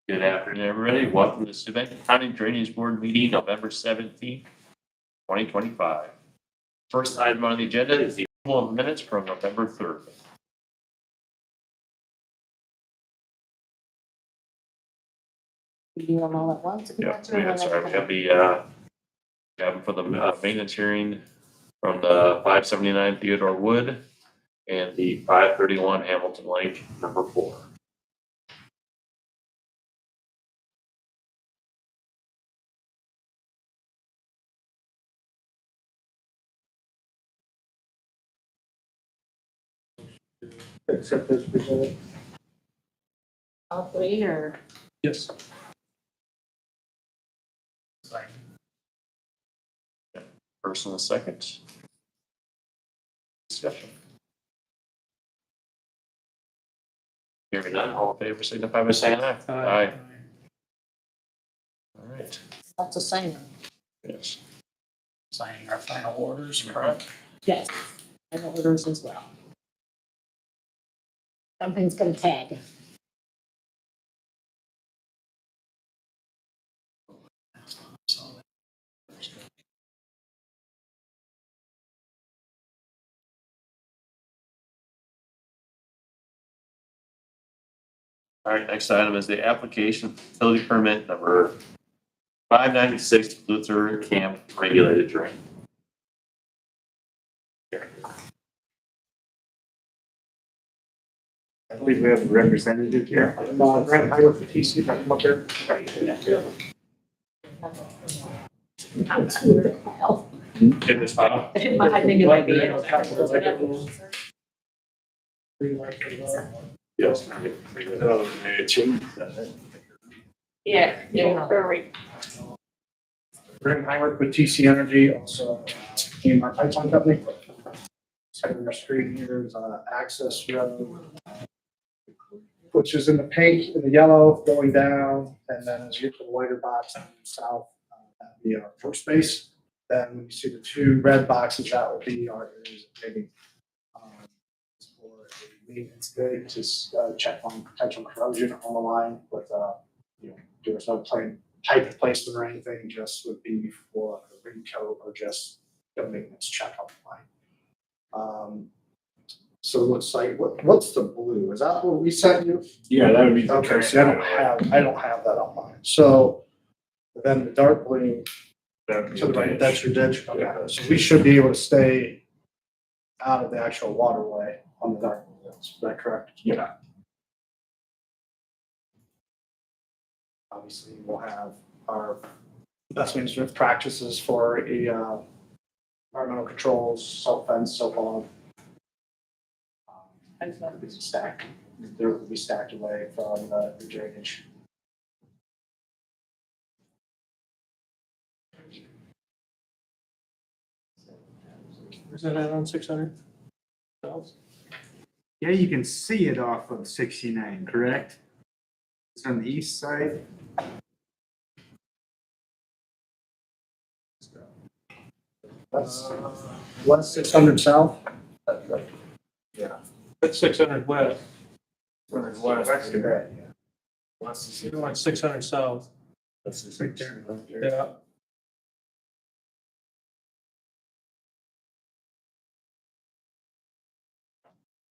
Good afternoon, everybody. Welcome to the Steuben County Drainage Board meeting, November 17th, 2025. First item on the agenda is the approval of minutes from November 3rd. We do them all at once? if you Yeah, want to, or one at a sorry, we time? have we have them for the maintenance hearing from the 579 Theodore Wood and the 531 Hamilton Lake, number 4. Accept this presented. All three, or? Yes. First and a second. Discussion. Hearing none, all in favor signify by saying aye. Aye. All right, That's the same. yes. Signing our final orders, correct? Yes. And orders as well. Something's gonna tag. All right, next item is the application for utility permit number 596 Luther Camp Regulated Drain. I believe we have a representative here. Brent Howard for TC, if I come up here. In this file? I think it might be. Yes. Yeah, very. Brent Howard with TC Energy, also in our pipeline company. Second our street here is access road, which is in the pink and the yellow going down, and then as you get to the lighter box on the south, that'd be our first base. Then when you see the two red boxes, that would be our areas of paving. For a maintenance day to check on potential corrosion on the line, but there was no type of placement or anything, just would be for a ring coat or just a maintenance check on the line. So it looks like, what's the blue? Is that what we sent you? Yeah, that would be. Okay, see, I don't have that on mine. So then the dark blue to the right, that's your ditch. Okay, so we should be able to stay out of the actual waterway on the dark blue. Is that correct? Yeah. Obviously, we'll have our best management practices for environmental controls, salt fence, so on. And then it's stacked. There will be stacked away from the drainage. Is that on 600? Yeah, you can see it off of 69, correct? It's on the east side. That's west 600 south. Yeah. That's 600 west. West. You're going 600 south. That's right there. Yeah.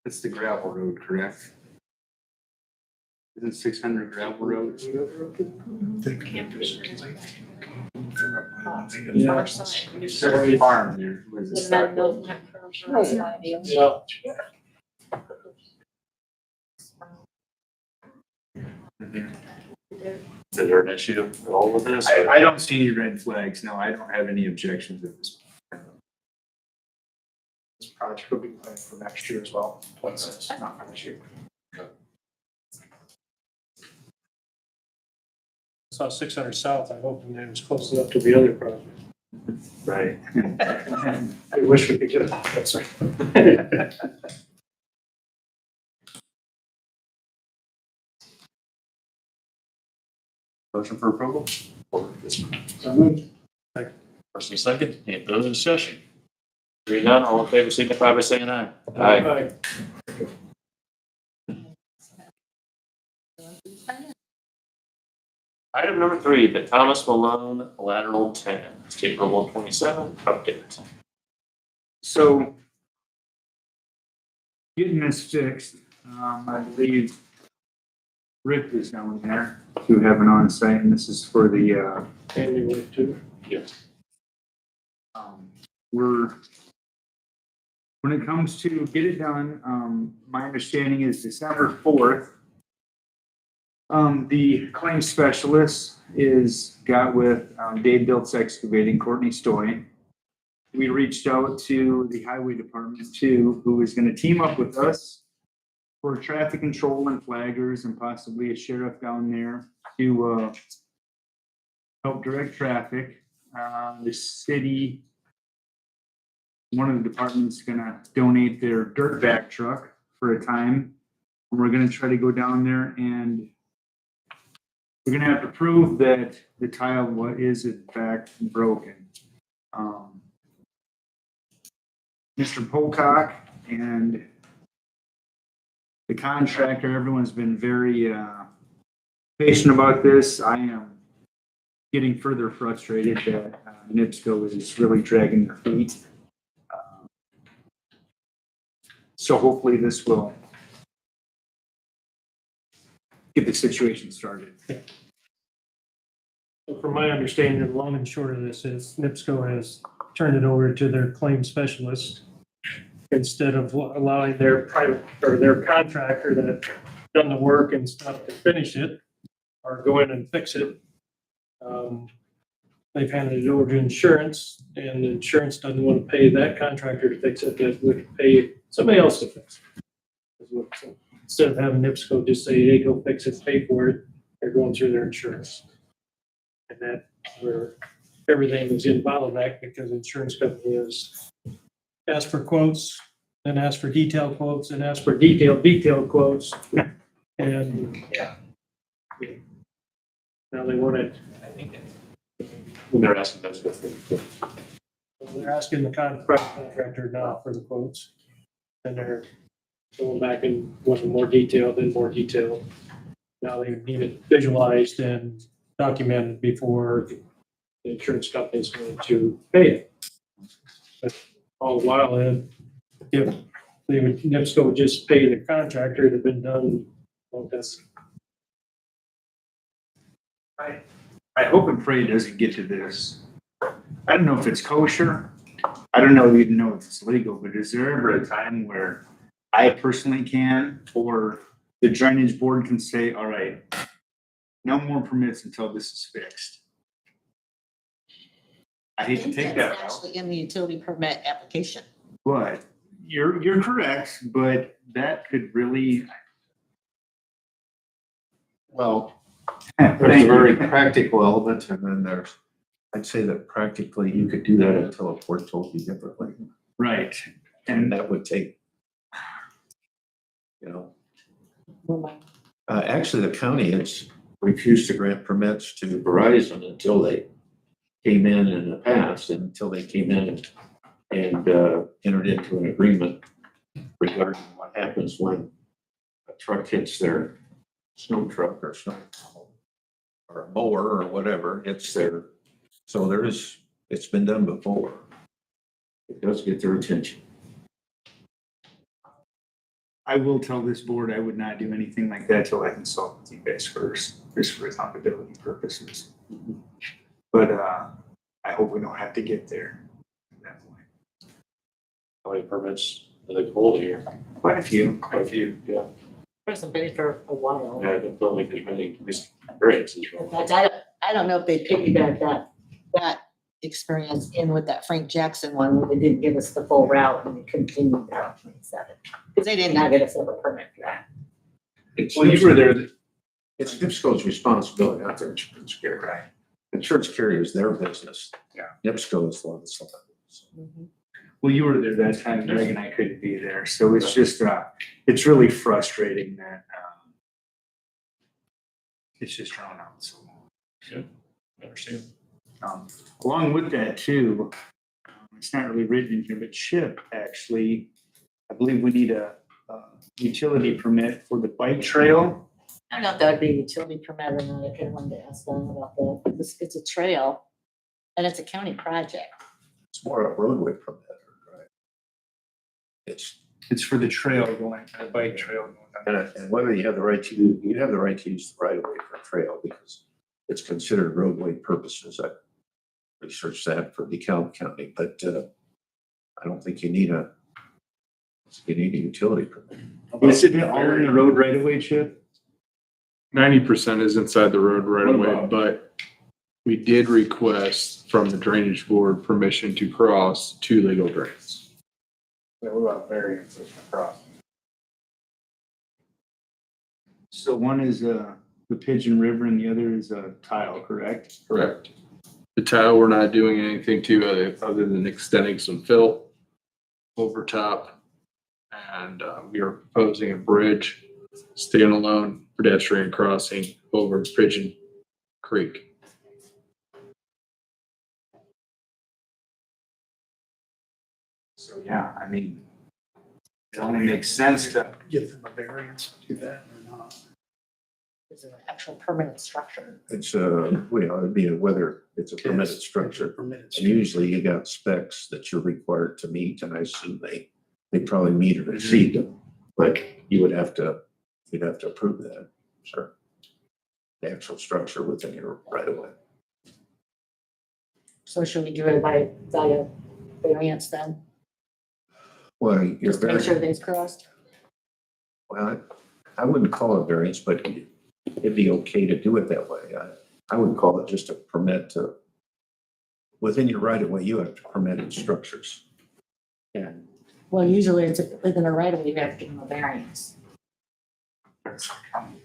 That's the gravel road, correct? Isn't 600 gravel road? Yeah. There's a farm there. Where's the The start? metal. Yeah. Is there an issue at all with this? I don't see any red flags. No, I don't have any objections at this point. This project will be planned for next year as well. Once it's not for this year. Saw 600 south. I hope it was close enough to the other project. Right. I wish we could get it. That's right. Motion for approval? Or this one? So moved. First and second, any further discussion? Hearing none, all in favor signify by saying aye. Aye. Item number 3, the Thomas Malone lateral 10, State Road 127, update. So getting this fixed, I believe Rick is down there to have an on-site, and this is for the, Annually too. Yes. we're, when it comes to get it done, my understanding is December 4th. The claims specialist got with Dave Built's Excavating, Courtney Stoy. We reached out to the highway department too, who is gonna team up with us for traffic control and flaggers and possibly a sheriff down there to help direct traffic. The city, one of the departments gonna donate their dirt back truck for a time. And we're gonna try to go down there and we're gonna have to prove that the tile is in fact broken. Mr. Pocock and the contractor, everyone's been very patient about this. I am getting further frustrated that NIPSCO is really dragging their feet. So hopefully this will get the situation started. So from my understanding, the long and short of this is NIPSCO has turned it over to their claim specialist instead of allowing their private or their contractor that done the work and stuff to finish it or go in and fix it. They've handed it over to insurance and insurance doesn't want to pay that contractor to fix it. They would pay somebody else to fix it. So instead of having NIPSCO just say, hey, go fix it, pay for it, they're going through their insurance. And that's where everything is in bottleneck because insurance company has asked for quotes, then asked for detailed quotes, and asked for detailed quotes. And Yeah. now they want it. They're asking those good things. They're asking the contractor now for the quotes. And they're going back and wanting more detail, then more detail. Now they need it visualized and documented before the insurance company is going to pay it. But all the while, if they would, NIPSCO would just pay the contractor, it'd have been done like this. I hope and pray it doesn't get to this. I don't know if it's kosher. I don't know even know if it's legal, but is there ever a time where I personally can, or the drainage board can say, all right, no more permits until this is fixed? I hate to take that route, Actually in the utility permit application. but you're correct, but that could really. Well, Thank there's a you. very practical element, and then there's, I'd say that practically you could do that until a court told you differently. Right, And and that would take, you know, Remind- actually, the county has refused to grant permits to Verizon until they came in the past, and until they came in and entered into an agreement regarding what happens when a truck hits their snow truck or snow or a mower or whatever, it's their, so it's been done before. It does get their attention. I will tell this board I would not do anything like that till I consult with you guys first, just for accountability purposes. But I hope we don't have to get there at that point. How many permits do they pull here? Quite a few. Quite a few, yeah. Hasn't been for a while. Yeah, they don't make as many experiences. In fact, I don't know if they piggybacked that experience in with that Frank Jackson one, where they didn't give us the full route and we continued that on 27. Because they did not get us a permit for that. It's Well, you were there. It's NIPSCO's responsibility, not their insurance carrier. Right. Insurance carrier is their business. Yeah. NIPSCO is the one that's. Well, you were there that time, Greg, and I couldn't be there. So it's just, it's really frustrating that it's just drawn out so long. I understand. Along with that too, it's not really written in here, but Chip actually, I believe we need a utility permit for the bike trail I don't know if that would be a utility permit or not. I kind of wanted to ask them about that. It's a trail and it's a county project. It's more a roadway permit, right? It's for the trail going, a bike trail going down. And whether you have the right to, you have the right to use the right of way for a trail because it's considered roadway purposes. I researched that for DeKalb County, but I don't think you need a utility permit. Is it all in the road right away, Chip? 90% is inside the road right What away, about- but we did request from the drainage board permission to cross 2 legal drains. What about variances across? So one is the Pigeon River and the other is a tile, correct? Correct. The tile, we're not doing anything to other than extending some fill over top. And we are proposing a bridge, standalone pedestrian crossing over Pigeon Creek. So, yeah, I mean, it only makes sense to, Give them a variance to do that or not? It's an actual permanent structure. It's it'd be whether it's a permitted structure. Permitted And structure. usually you got specs that you're required to meet, and I assume they probably meet or exceed them. But you'd have to approve that, sure. The actual structure within your right of way. So should we give it by variance then? Well, you're Just to make very, sure everything's crossed? well, I wouldn't call it variance, but it'd be okay to do it that way. I would call it just a permit to, within your right of way, you have to permitted structures. And Well, usually it's within a right of way, you have to give them a variance.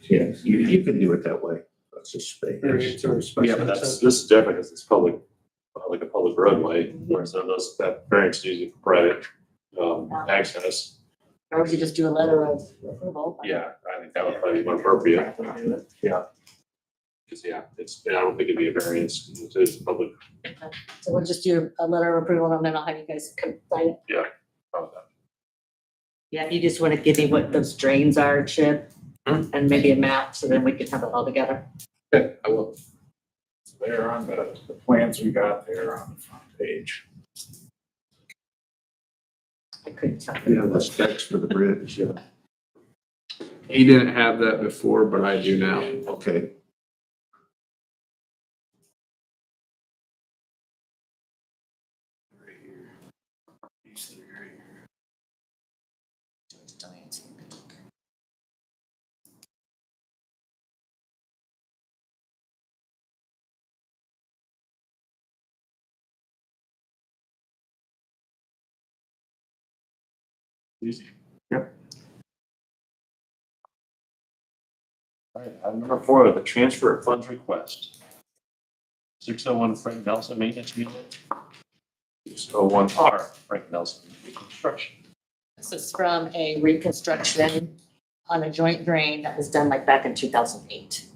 yeah, you can do it that way. Let's just say. Variance or special. Yeah, but this is different because it's public, like a public roadway, whereas that variance is usually for private, access. Or would you just do a letter of approval? Yeah, I think that would probably be more appropriate. Yeah. Because, I don't think it'd be a variance, it's public. So we'll just do a letter of approval and then I'll have you guys sign it. Yeah, if you just want to give me what those drains are, Chip, and maybe a map, so then we can have it all together. Okay, I will. They're on the plans we got there on the front page. I couldn't tell. Yeah, the specs for the bridge, yeah. He didn't have that before, but I do now. Okay. Right here. These three right here. Easy. Yep. All right, item number 4, the transfer of funds request. 601 Frank Nelson Maintenance Unit. 601R Frank Nelson Reconstruction. This is from a reconstruction on a joint drain that was done like back in 2008.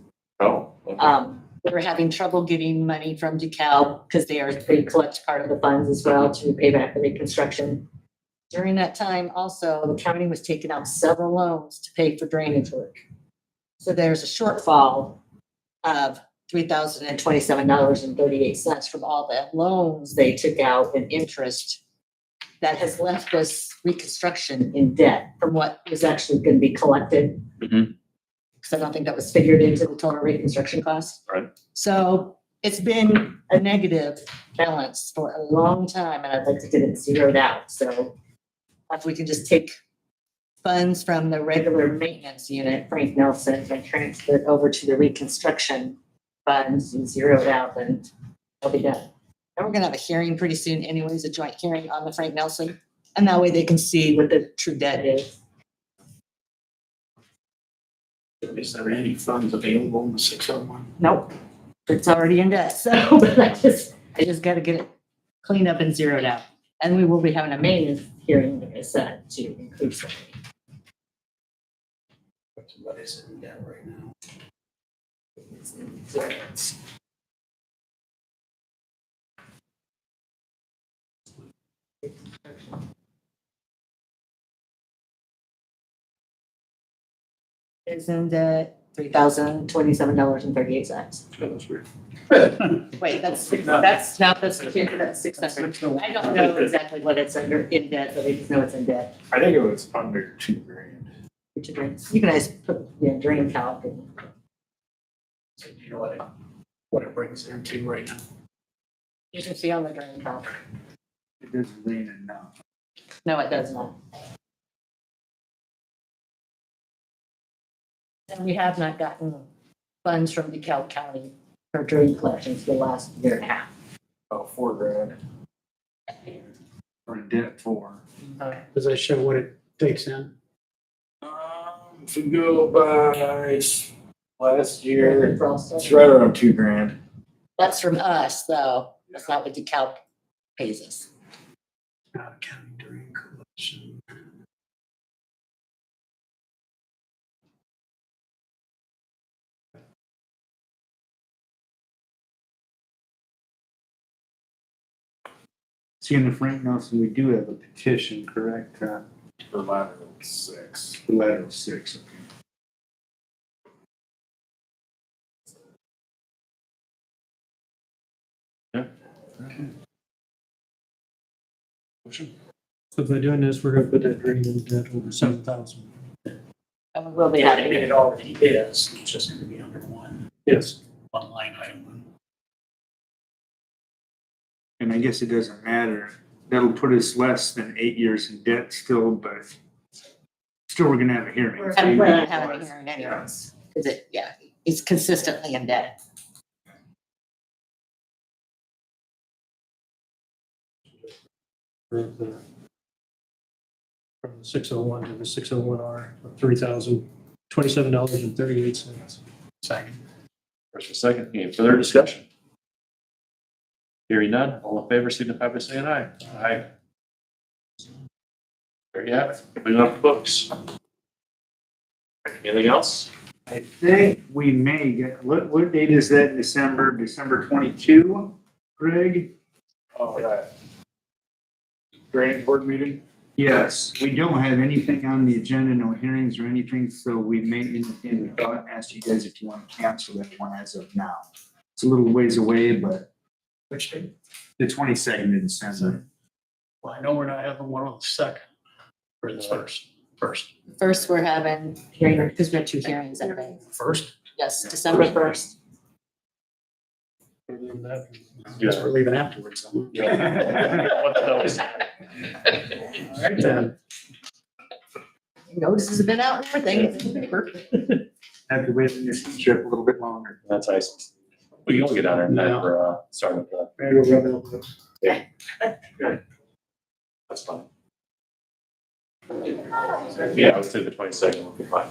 Oh, okay. We were having trouble getting money from DeKalb because they collect part of the funds as well to pay back the reconstruction. During that time also, the county was taking out several loans to pay for drainage work. So there's a shortfall of $3,027.38 from all the loans they took out in interest that has left us reconstruction in debt from what was actually going to be collected. Mhm. Because I don't think that was figured into the total reconstruction cost. Right. So it's been a negative balance for a long time, and I'd like to get it zeroed out. So if we can just take funds from the regular maintenance unit, Frank Nelson, and transfer it over to the reconstruction funds and zero it out, then it'll be done. And we're gonna have a hearing pretty soon anyways, a joint hearing on the Frank Nelson, and that way they can see what the true debt is. Is there any funds available in the 601? Nope, it's already in debt, so, but I just gotta get it cleaned up and zeroed out. And we will be having a maintenance hearing, like I said, to increase it. What is it in debt right now? Is in debt $3,027.38. Wait, that's not the security, that's 600. I don't know exactly what it's under in debt, but I just know it's in debt. I think it was under $2,000. You guys put, drain calc and So you know what it brings into right now. you can see on the drain calc. It doesn't rain enough. No, it does not. And we have not gotten funds from DeKalb County for drain collections the last year and a half. About $4,000. Or a debt for. Does that show what it takes in? If we go by last year, it's right around $2,000. That's from us, though. That's not what DeKalb pays us. Not counting during collection. See, in the Frank Nelson, we do have a petition, correct? For lateral 6. Lateral 6, okay. So by doing this, we're gonna put that drain in debt over 7,000. And we will be Yeah, having it already is. It's just gonna be under one Yes. line item. And I guess it doesn't matter. That'll put us less than 8 years in debt still, but still we're gonna have a hearing. We're gonna have a hearing anyways, because it's consistently in debt. From the 601 to the 601R of $3,027.38. Second. First and second, any further discussion? Hearing none, all in favor signify by saying aye. Aye. There you have it, moving on to books. Anything else? I think we may get, what date is that in December? December 22, Greg? Oh, that drainage board meeting? Yes, we don't have anything on the agenda, no hearings or anything, so we may, in thought, ask you guys if you want to cancel that one as of now. It's a little ways away, but Which date? the 22nd of December. Well, I know we're not having one on the second. Or the first. First, we're having hearing, because we have 2 hearings that day. First? Yes, December 1st. Guess we're leaving afterwards. Then. What those? All right then. Notices have been out and everything. It's in the paper. Have to wait on your ski trip a little bit longer. That's nice. We can all get down there and No. for, starting up the, Maybe we'll rub it up. that's fine. Yeah, I would say the 22nd would be fine.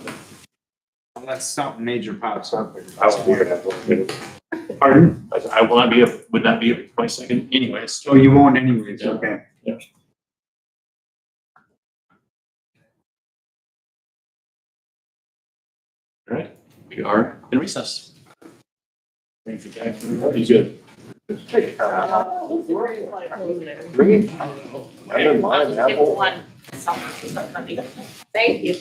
Unless something major pops up. I will be here. Pardon? I will not be, would not be 22nd anyways. Oh, you won't anyways, Yeah. okay. All right, we are in recess. Thank you, Jack. You good? Thank you.